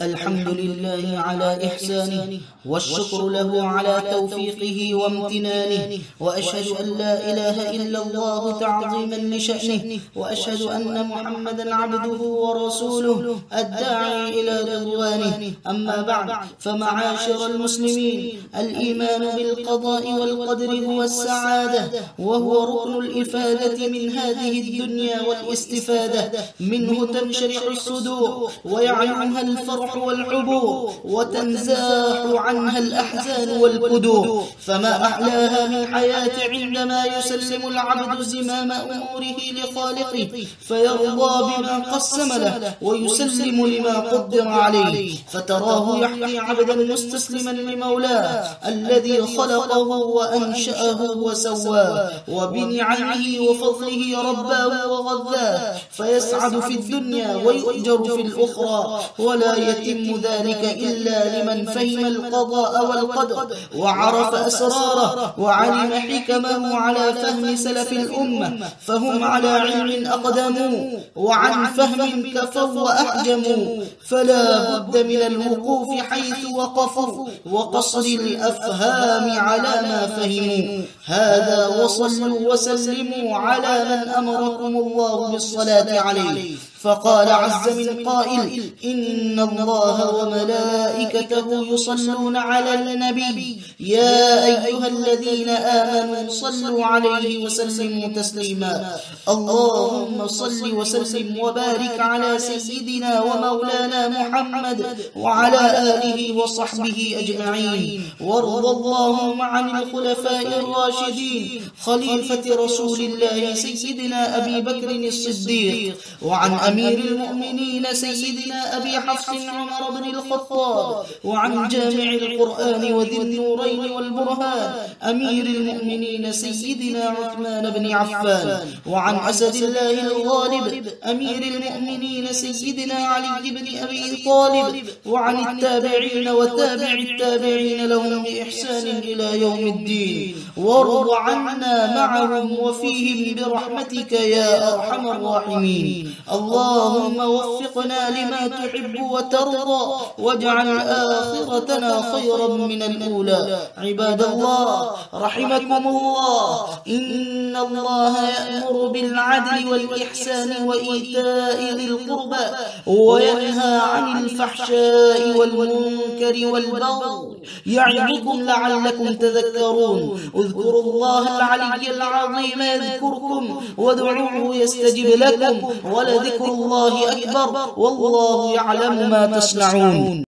الحمد لله على إحسانه، والشكر له على توفيقه وامتنانه، وأشهد أن لا إله إلا الله تعظيما لشأنه، وأشهد أن محمدا عبده ورسوله الداعي إلى رضوانه. أما بعد، فمعاشر المسلمين، الإيمان بالقضاء والقدر هو السعادة، وهو ركن الإفادة من هذه الدنيا والاستفادة منه. تنشرح الصدور ويعلمها الفرح والعبور، وتنزاح عنها الأحزان والكدور. فما أحلاها من حياة عندما يسلم العبد زمام أموره لخالقه، فيرضى بما قسم له ويسلم لما قدر عليه. فتراه يحكي عبدا مستسلما لمولاه الذي خلقه وأنشأه وسواه، وبنعمه وفضله رباه وغذاه، فيسعد في الدنيا ويؤجر في الأخرى. ولا يتم ذلك إلا لمن فهم القضاء والقدر وعرف أسراره وعلم حكمه على فهم سلف الأمة، فهم على علم أقدموا وعن فهم كفوا وأحجموا. فلا بد من الوقوف حيث وقفوا وقصر الأفهام على ما فهموا. هذا، وصلوا وسلموا على من أمركم الله بالصلاة عليه. فقال عز من قائل: إن الله وملائكته يصلون على النبي يا أيها الذين آمنوا صلوا عليه وسلموا تسليما. اللهم صل وسلم وبارك على سيدنا ومولانا محمد وعلى آله وصحبه أجمعين. وارض اللهم عن الخلفاء الراشدين خليفة رسول الله سيدنا أبي بكر الصديق، وعن أمير المؤمنين سيدنا أبي حفص عمر بن الخطاب، وعن جامع القرآن وذي النورين والبرهان أمير المؤمنين سيدنا عثمان بن عفان، وعن أسد الله الغالب أمير المؤمنين سيدنا علي بن أبي طالب، وعن التابعين وتابع التابعين لهم بإحسان إلى يوم الدين. وارض عنا معهم وفيهم برحمتك يا أرحم الراحمين. اللهم وفقنا لما تحب وترضى، واجعل آخرتنا خيرا من الأولى. عباد الله رحمكم الله، إن الله يأمر بالعدل والإحسان وإيتاء ذي القربى، وينهى عن الفحشاء والمنكر والبغي، يعظكم لعلكم تذكرون. اذكروا الله العلي العظيم يذكركم، وادعوه يستجب لكم، ولذكر الله أكبر، والله يعلم ما تصنعون.